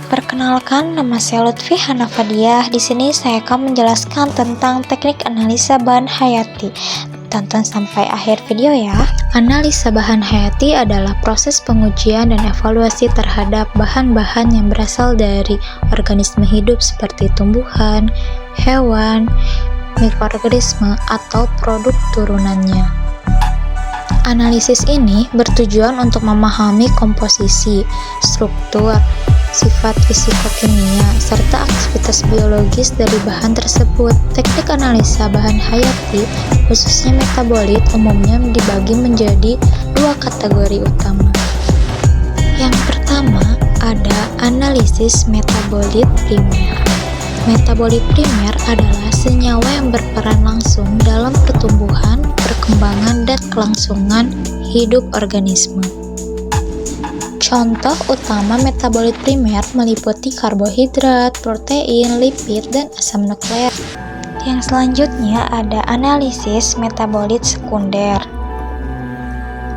Perkenalkan, nama saya Lutfi Hanafadiah. Di sini saya akan menjelaskan tentang teknik analisa bahan hayati. Tonton sampai akhir video ya. Analisa bahan hayati adalah proses pengujian dan evaluasi terhadap bahan-bahan yang berasal dari organisme hidup seperti tumbuhan, hewan, mikroorganisme, atau produk turunannya. Analisis ini bertujuan untuk memahami komposisi, struktur, sifat fisikokimia, serta aktivitas biologis dari bahan tersebut. Teknik analisa bahan hayati, khususnya metabolit, umumnya dibagi menjadi dua kategori utama. Yang pertama, ada analisis metabolit primer. Metabolit primer adalah senyawa yang berperan langsung dalam pertumbuhan, perkembangan, dan kelangsungan hidup organisme. Contoh utama metabolit primer meliputi karbohidrat, protein, lipid, dan asam nukleat. Yang selanjutnya ada analisis metabolit sekunder.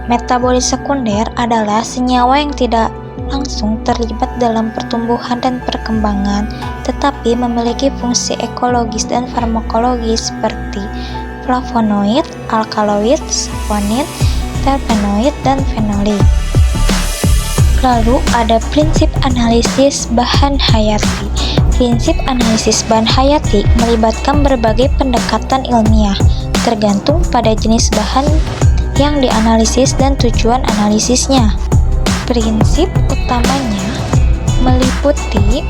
Metabolit sekunder adalah senyawa yang tidak langsung terlibat dalam pertumbuhan dan perkembangan, tetapi memiliki fungsi ekologis dan farmakologis seperti flavonoid, alkaloid, saponin, terpenoid, dan fenolik. Lalu ada prinsip analisis bahan hayati. Prinsip analisis bahan hayati melibatkan berbagai pendekatan ilmiah, tergantung pada jenis bahan yang dianalisis dan tujuan analisisnya. Prinsip utamanya meliputi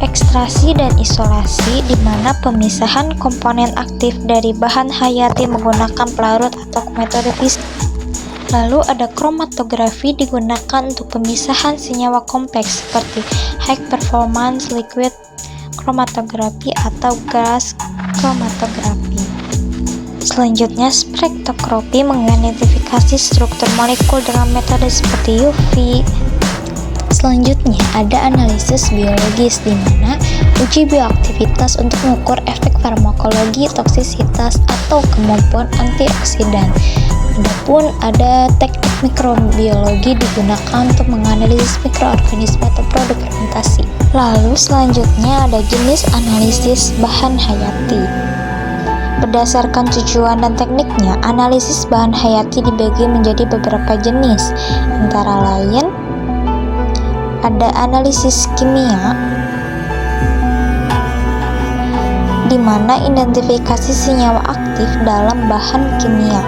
ekstraksi dan isolasi, di mana pemisahan komponen aktif dari bahan hayati menggunakan pelarut atau metode fisik. Lalu ada kromatografi, digunakan untuk pemisahan senyawa kompleks seperti high performance liquid chromatography atau gas chromatography. Selanjutnya, spektroskopi mengidentifikasi struktur molekul dengan metode seperti UV. Selanjutnya ada analisis biologis, di mana uji bioaktivitas untuk mengukur efek farmakologi, toksisitas, atau kemampuan antioksidan. Adapun ada teknik mikrobiologi, digunakan untuk menganalisis mikroorganisme atau produk fermentasi. Lalu selanjutnya ada jenis analisis bahan hayati. Berdasarkan tujuan dan tekniknya, analisis bahan hayati dibagi menjadi beberapa jenis, antara lain ada analisis kimia, di mana identifikasi senyawa aktif dalam bahan kimia,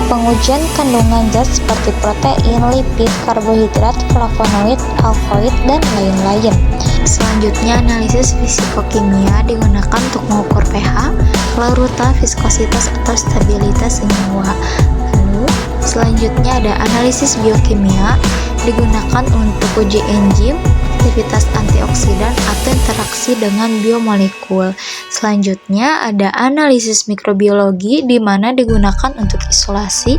pengujian kandungan zat seperti protein, lipid, karbohidrat, flavonoid, alkaloid, dan lain-lain. Selanjutnya, analisis fisikokimia digunakan untuk mengukur pH, kelarutan, viskositas, atau stabilitas senyawa. Lalu, selanjutnya ada analisis biokimia, digunakan untuk uji enzim, aktivitas antioksidan, atau interaksi dengan biomolekul. Selanjutnya ada analisis mikrobiologi, di mana digunakan untuk isolasi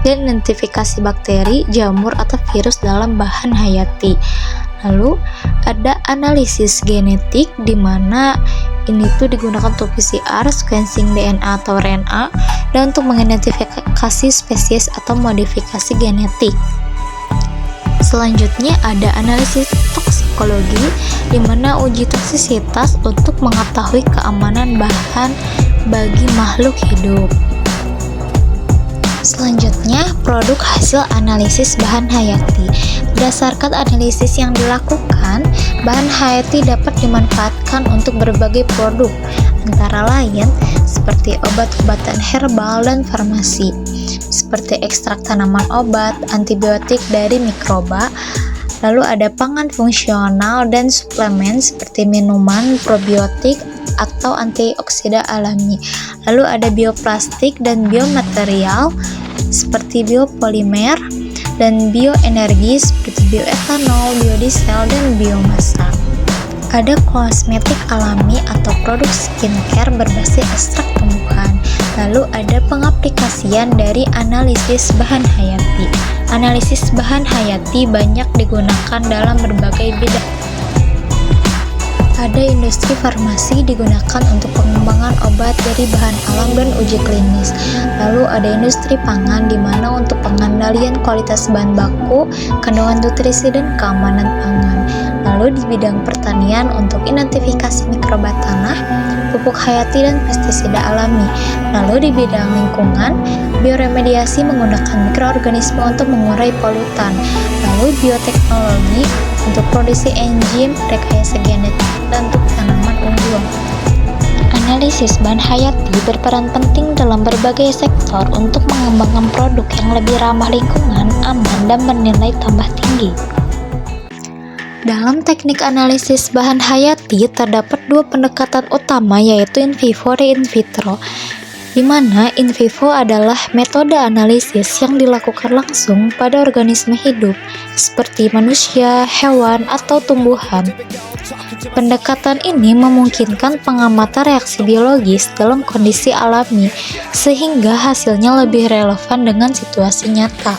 dan identifikasi bakteri, jamur, atau virus dalam bahan hayati. Lalu ada analisis genetik, di mana ini tuh digunakan untuk PCR, sequencing DNA atau RNA, dan untuk mengidentifikasi spesies atau modifikasi genetik. Selanjutnya ada analisis toksikologi, di mana uji toksisitas untuk mengetahui keamanan bahan bagi makhluk hidup. Selanjutnya, produk hasil analisis bahan hayati. Berdasarkan analisis yang dilakukan, bahan hayati dapat dimanfaatkan untuk berbagai produk, antara lain seperti obat-obatan herbal dan farmasi, seperti ekstrak tanaman obat, antibiotik dari mikroba. Lalu ada pangan fungsional dan suplemen seperti minuman probiotik atau antioksidan alami. Lalu ada bioplastik dan biomaterial seperti biopolimer, dan bioenergi seperti bioetanol, biodiesel, dan biomasa. Ada kosmetik alami atau produk skincare berbasis ekstrak tumbuhan. Lalu ada pengaplikasian dari analisis bahan hayati. Analisis bahan hayati banyak digunakan dalam berbagai bidang. Ada industri farmasi digunakan untuk pengembangan obat dari bahan alam dan uji klinis. Lalu ada industri pangan di mana untuk pengendalian kualitas bahan baku, kandungan nutrisi dan keamanan pangan. Lalu di bidang pertanian untuk identifikasi mikroba tanah, pupuk hayati dan pestisida alami. Lalu di bidang lingkungan, bioremediasi menggunakan mikroorganisme untuk mengurai polutan. Lalu bioteknologi untuk produksi enzim rekayasa genetik dan untuk tanaman unggul. Analisis bahan hayati berperan penting dalam berbagai sektor untuk mengembangkan produk yang lebih ramah lingkungan, aman, dan bernilai tambah tinggi. Dalam teknik analisis bahan hayati terdapat dua pendekatan utama, yaitu in vivo dan in vitro, di mana in vivo adalah metode analisis yang dilakukan langsung pada organisme hidup seperti manusia, hewan, atau tumbuhan. Pendekatan ini memungkinkan pengamatan reaksi biologis dalam kondisi alami sehingga hasilnya lebih relevan dengan situasi nyata.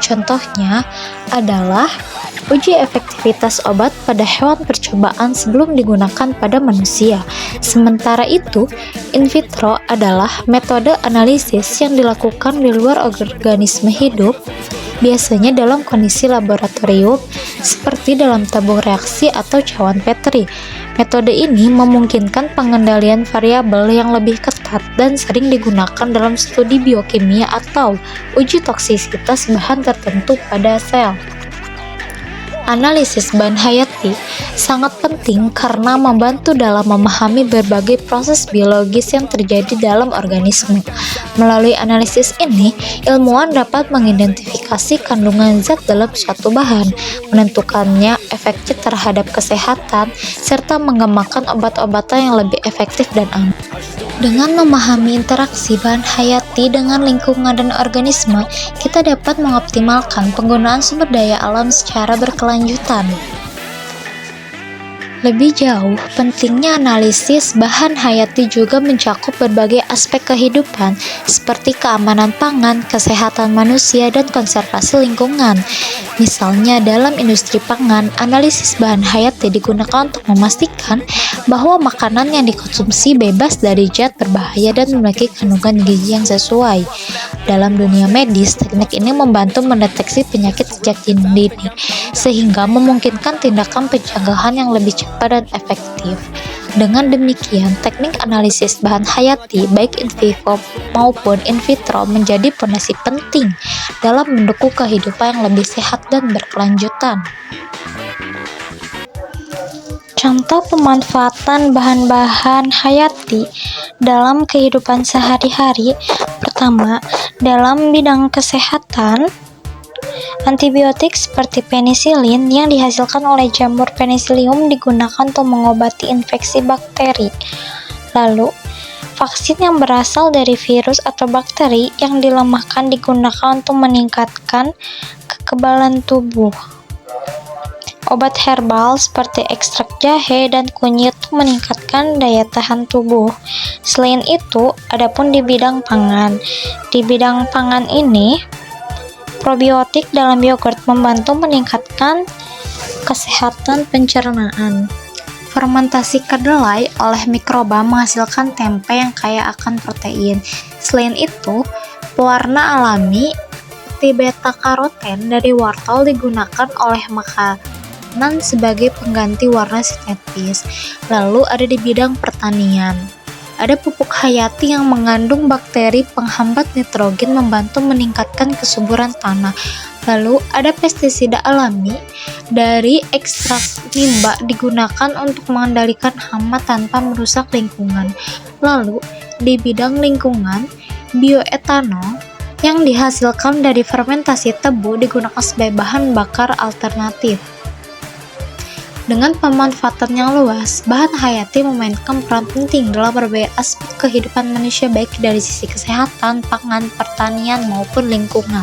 Contohnya adalah uji efektivitas obat pada hewan percobaan sebelum digunakan pada manusia. Sementara itu, in vitro adalah metode analisis yang dilakukan di luar organisme hidup, biasanya dalam kondisi laboratorium seperti dalam tabung reaksi atau cawan Petri. Metode ini memungkinkan pengendalian variabel yang lebih ketat dan sering digunakan dalam studi biokimia atau uji toksisitas bahan tertentu pada sel. Analisis bahan hayati sangat penting karena membantu dalam memahami berbagai proses biologis yang terjadi dalam organisme. Melalui analisis ini, ilmuwan dapat mengidentifikasi kandungan zat dalam suatu bahan, menentukannya efeknya terhadap kesehatan, serta mengembangkan obat-obatan yang lebih efektif dan aman. Dengan memahami interaksi bahan hayati dengan lingkungan dan organisme, kita dapat mengoptimalkan penggunaan sumber daya alam secara berkelanjutan. Lebih jauh, pentingnya analisis bahan hayati juga mencakup berbagai aspek kehidupan seperti keamanan pangan, kesehatan manusia, dan konservasi lingkungan. Misalnya dalam industri pangan, analisis bahan hayati digunakan untuk memastikan bahwa makanan yang dikonsumsi bebas dari zat berbahaya dan memiliki kandungan gizi yang sesuai. Dalam dunia medis, teknik ini membantu mendeteksi penyakit sejak dini, sehingga memungkinkan tindakan pencegahan yang lebih cepat dan efektif. Dengan demikian, teknik analisis bahan hayati baik in vivo maupun in vitro menjadi fondasi penting dalam mendukung kehidupan yang lebih sehat dan berkelanjutan. Contoh pemanfaatan bahan-bahan hayati dalam kehidupan sehari-hari. Pertama, dalam bidang kesehatan, antibiotik seperti penisilin yang dihasilkan oleh jamur Penicillium digunakan untuk mengobati infeksi bakteri. Lalu, vaksin yang berasal dari virus atau bakteri yang dilemahkan digunakan untuk meningkatkan kekebalan tubuh. Obat herbal seperti ekstrak jahe dan kunyit meningkatkan daya tahan tubuh. Selain itu, adapun di bidang pangan. Di bidang pangan ini, probiotik dalam yogurt membantu meningkatkan kesehatan pencernaan. Fermentasi kedelai oleh mikroba menghasilkan tempe yang kaya akan protein. Selain itu, pewarna alami beta-karoten dari wortel digunakan oleh makanan sebagai pengganti warna sintetis. Lalu ada di bidang pertanian. Ada pupuk hayati yang mengandung bakteri penghambat nitrogen membantu meningkatkan kesuburan tanah. Lalu ada pestisida alami dari ekstrak nimba digunakan untuk mengendalikan hama tanpa merusak lingkungan. Lalu di bidang lingkungan, bioetanol yang dihasilkan dari fermentasi tebu digunakan sebagai bahan bakar alternatif. Dengan pemanfaatan yang luas, bahan hayati memainkan peran penting dalam berbagai aspek kehidupan manusia baik dari sisi kesehatan, pangan, pertanian, maupun lingkungan.